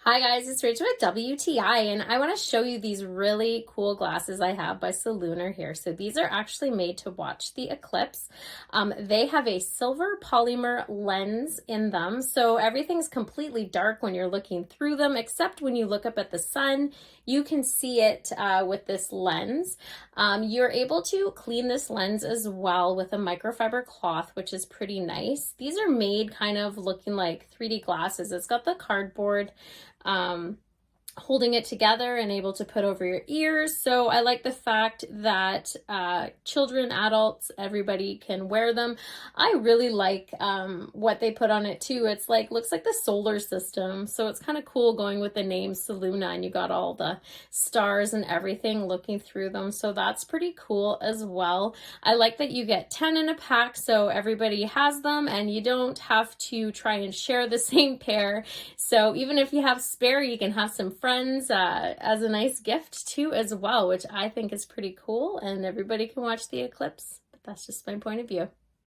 Hi guys, it's Rachel with WTI, and I want to show you these really cool glasses I have by Soluna here. So these are actually made to watch the eclipse. They have a silver polymer lens in them, so everything's completely dark when you're looking through them, except when you look up at the sun, you can see it with this lens. You're able to clean this lens as well with a microfiber cloth, which is pretty nice. These are made kind of looking like 3D glasses. It's got the cardboard holding it together and able to put over your ears. So I like the fact that children, adults, everybody can wear them. I really like what they put on it too. It's like, looks like the solar system. So it's kind of cool going with the name Soluna, and you got all the stars and everything looking through them. So that's pretty cool as well. I like that you get 10 in a pack, so everybody has them and you don't have to try and share the same pair. So even if you have spare, you can have some friends as a nice gift too as well, which I think is pretty cool, and everybody can watch the eclipse, but that's just my point of view.